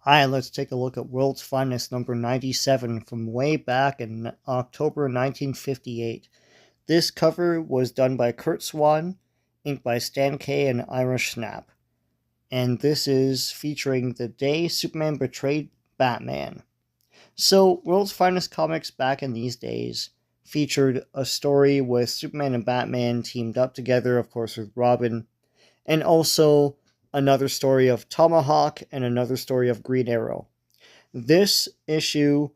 Hi, let's take a look at World's Finest number 97 from way back in October 1958. This cover was done by Kurt Swan, inked by Stan K and Irish Snap. And this is featuring the day Superman betrayed Batman. So, World's Finest comics back in these days featured a story with Superman and Batman teamed up together, of course, with Robin, and also another story of Tomahawk and another story of Green Arrow. This issue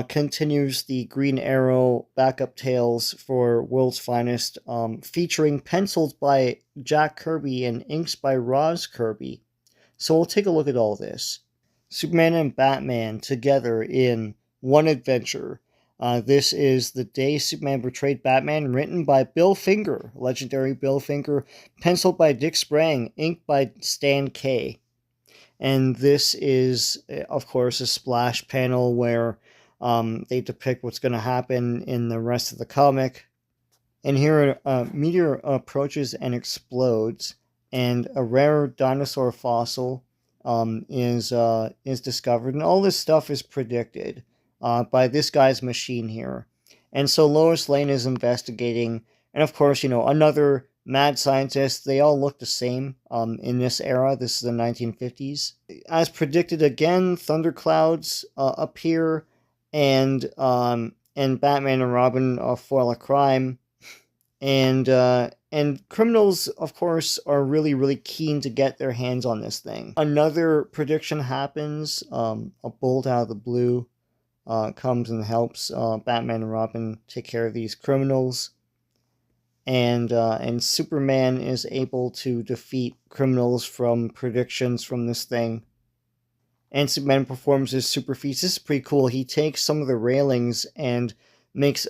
continues the Green Arrow backup tales for World's Finest, featuring pencils by Jack Kirby and inks by Roz Kirby. So we'll take a look at all this. Superman and Batman together in one adventure. This is The Day Superman Betrayed Batman, written by Bill Finger, legendary Bill Finger, penciled by Dick Sprang, inked by Stan K. And this is, of course, a splash panel where they depict what's going to happen in the rest of the comic. And here a meteor approaches and explodes, and a rare dinosaur fossil is discovered, and all this stuff is predicted by this guy's machine here. And so Lois Lane is investigating, and of course, another mad scientist. They all look the same in this era. This is the 1950s. As predicted again, thunderclouds appear, and Batman and Robin foil a crime. And criminals, of course, are really, really keen to get their hands on this thing. Another prediction happens. A bolt out of the blue comes and helps Batman and Robin take care of these criminals. And Superman is able to defeat criminals from predictions from this thing. And Superman performs his super feats. This is pretty cool. He takes some of the railings and makes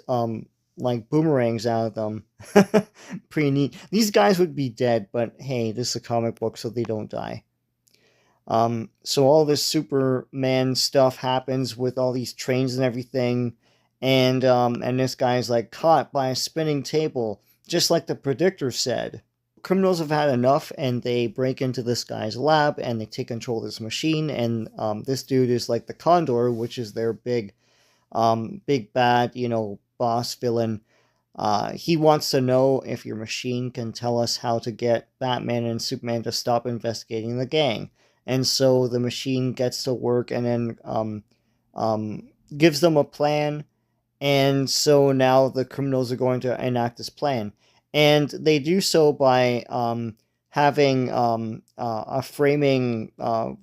like boomerangs out of them. Pretty neat. These guys would be dead, but hey, this is a comic book, so they don't die. So all this Superman stuff happens with all these trains and everything, and this guy's like caught by a spinning table, just like the predictor said. Criminals have had enough, and they break into this guy's lab, and they take control of this machine, and this dude is like the Condor, which is their big bad, boss villain. He wants to know if your machine can tell us how to get Batman and Superman to stop investigating the gang. And so the machine gets to work and then gives them a plan. And so now the criminals are going to enact this plan. And they do so by having a framing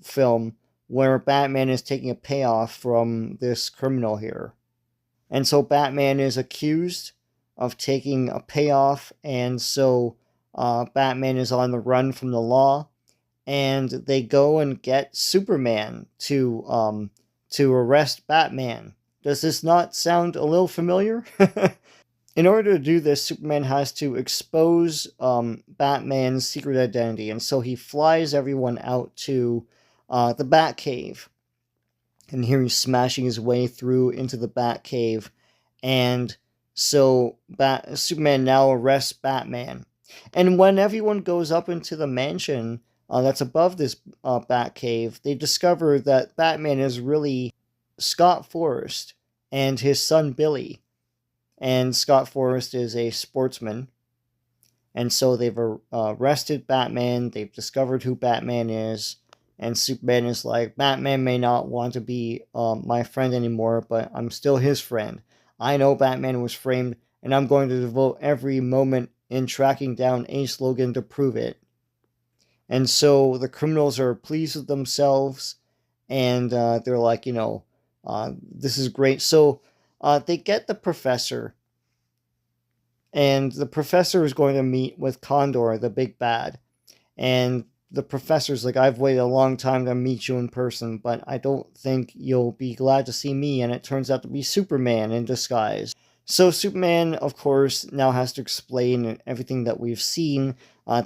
film where Batman is taking a payoff from this criminal here. And so Batman is accused of taking a payoff, and so Batman is on the run from the law, and they go and get Superman to arrest Batman. Does this not sound a little familiar? In order to do this, Superman has to expose Batman's secret identity, and so he flies everyone out to the Batcave. And here he's smashing his way through into the Batcave, and so Superman now arrests Batman. And when everyone goes up into the mansion that's above this Batcave, they discover that Batman is really Scott Forrest and his son Billy. And Scott Forrest is a sportsman. And so they've arrested Batman, they've discovered who Batman is, and Superman is like, Batman may not want to be my friend anymore, but I'm still his friend. I know Batman was framed, and I'm going to devote every moment in tracking down Ace Logan to prove it. And so the criminals are pleased with themselves, and they're like, this is great. So they get the professor, and the professor is going to meet with Condor, the big bad. And the professor's like, I've waited a long time to meet you in person, but I don't think you'll be glad to see me. And it turns out to be Superman in disguise. So Superman, of course, now has to explain everything that we've seen.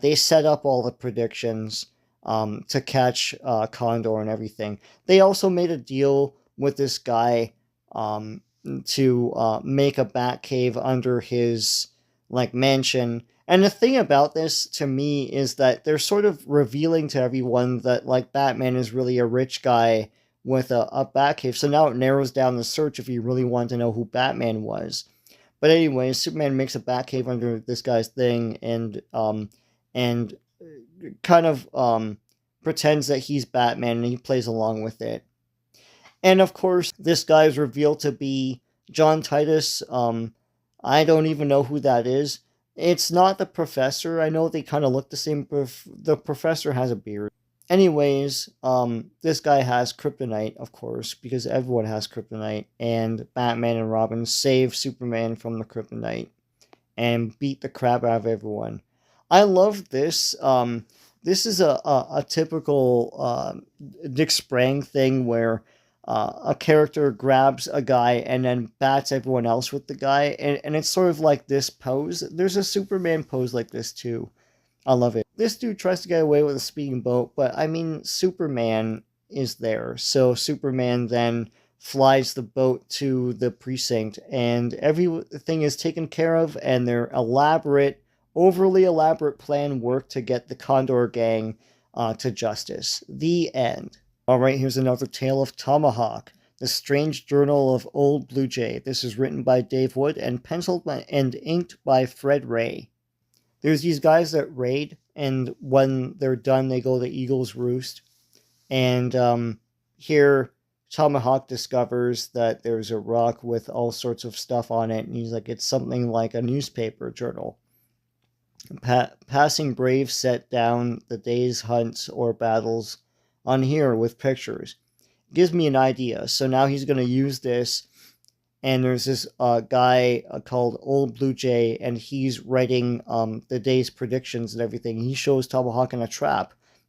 They set up all the predictions to catch Condor and everything. They also made a deal with this guy to make a Batcave under his mansion. And the thing about this, to me, is that they're sort of revealing to everyone that, Batman is really a rich guy with a Batcave. So now it narrows down the search if you really want to know who Batman was. But anyways, Superman makes a Batcave under this guy's thing and kind of pretends that he's Batman, and he plays along with it. And of course, this guy is revealed to be John Titus. I don't even know who that is. It's not the Professor. I know they kind of look the same. The Professor has a beard. Anyways, this guy has kryptonite, of course, because everyone has kryptonite, and Batman and Robin save Superman from the kryptonite and beat the crap out of everyone. I love this. This is a typical Dick Sprang thing where a character grabs a guy and then bats everyone else with the guy, and it's sort of like this pose. There's a Superman pose like this too. I love it. This dude tries to get away with a speeding boat, but I mean, Superman is there. So Superman then flies the boat to the precinct, and everything is taken care of, and their overly elaborate plan worked to get the Condor Gang to justice. The end. Alright, here's another tale of Tomahawk, the strange journal of Old Blue Jay. This is written by Dave Wood and penciled and inked by Fred Ray. There's these guys that raid, and when they're done, they go to Eagle's Roost. And here, Tomahawk discovers that there's a rock with all sorts of stuff on it, and he's like, it's something like a newspaper journal. Passing braves set down the day's hunts or battles on here with pictures. Gives me an idea. So now he's going to use this, and there's this guy called Old Blue Jay, and he's writing the day's predictions and everything. He shows Tomahawk in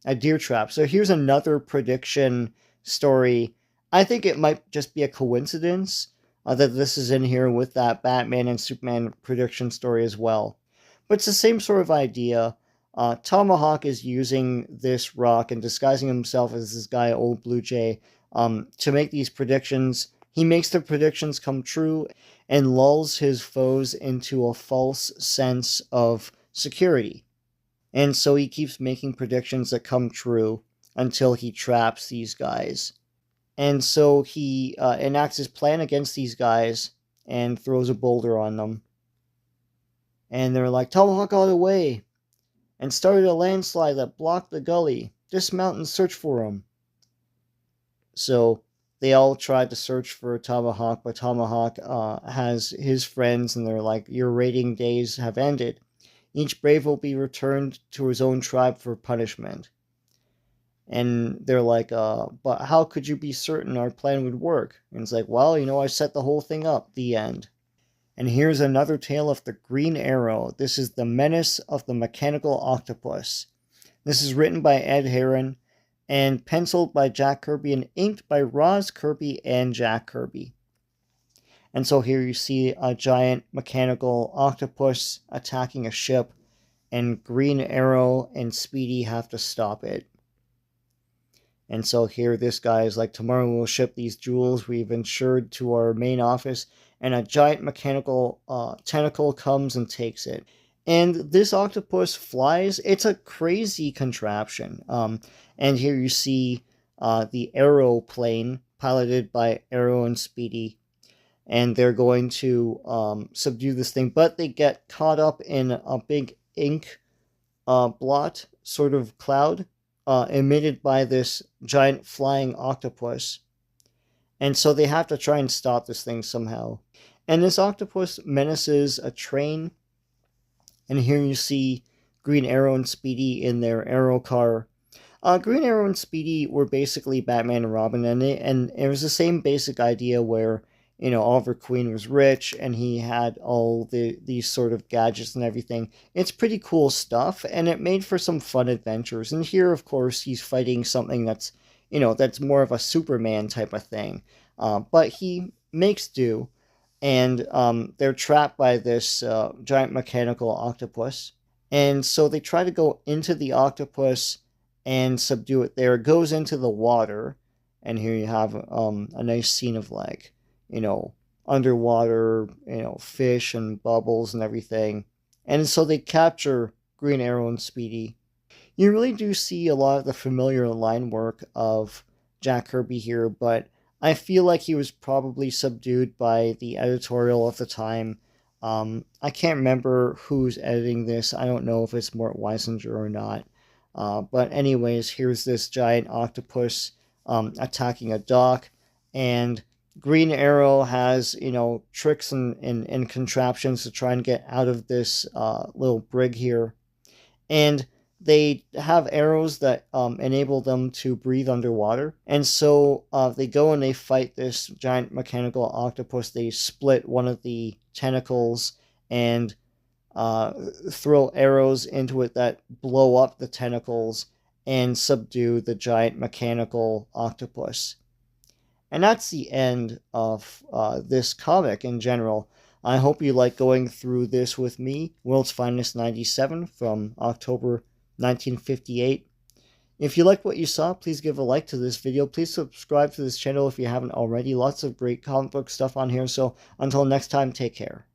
a deer trap. So here's another prediction story. I think it might just be a coincidence that this is in here with that Batman and Superman prediction story as well. But it's the same sort of idea. Tomahawk is using this rock and disguising himself as this guy, Old Blue Jay, to make these predictions. He makes the predictions come true and lulls his foes into a false sense of security. And so he keeps making predictions that come true until he traps these guys. And so he enacts his plan against these guys and throws a boulder on them. And they're like, Tomahawk got away and started a landslide that blocked the gully. Dismount and search for him. So they all tried to search for Tomahawk, but Tomahawk has his friends, and they're like, your raiding days have ended. Each brave will be returned to his own tribe for punishment. And they're like, but how could you be certain our plan would work? And it's like, well, I set the whole thing up. The end. And here's another tale of the Green Arrow. This is the Menace of the Mechanical Octopus. This is written by Ed Herron and penciled by Jack Kirby and inked by Roz Kirby and Jack Kirby. And so here you see a giant mechanical octopus attacking a ship, and Green Arrow and Speedy have to stop it. And so here this guy is like, tomorrow we'll ship these jewels we've insured to our main office, and a giant mechanical tentacle comes and takes it. And this octopus flies. It's a crazy contraption. And here you see the aeroplane piloted by Arrow and Speedy. And they're going to subdue this thing. But they get caught up in a big ink blot sort of cloud emitted by this giant flying octopus. And so they have to try and stop this thing somehow. And this octopus menaces a train. And here you see Green Arrow and Speedy in their Arrow car. Green Arrow and Speedy were basically Batman and Robin, and it was the same basic idea where, Oliver Queen was rich, and he had all these sort of gadgets and everything. It's pretty cool stuff, and it made for some fun adventures. And here, of course, he's fighting something that's, that's more of a Superman type of thing. But he makes do. And they're trapped by this giant mechanical octopus. And so they try to go into the octopus and subdue it there. It goes into the water. And here you have a nice scene of underwater, fish and bubbles and everything. And so they capture Green Arrow and Speedy. You really do see a lot of the familiar line work of Jack Kirby here, but I feel like he was probably subdued by the editorial of the time. I can't remember who's editing this. I don't know if it's Mort Weisinger or not. But anyways, here's this giant octopus attacking a dock, and Green Arrow has, tricks and contraptions to try and get out of this little brig here. And they have arrows that enable them to breathe underwater. And so they go and they fight this giant mechanical octopus. They split one of the tentacles and throw arrows into it that blow up the tentacles and subdue the giant mechanical octopus. And that's the end of this comic in general. I hope you like going through this with me, World's Finest 97 from October 1958. If you liked what you saw, please give a like to this video. Please subscribe to this channel if you haven't already. Lots of great comic book stuff on here. So until next time, take care.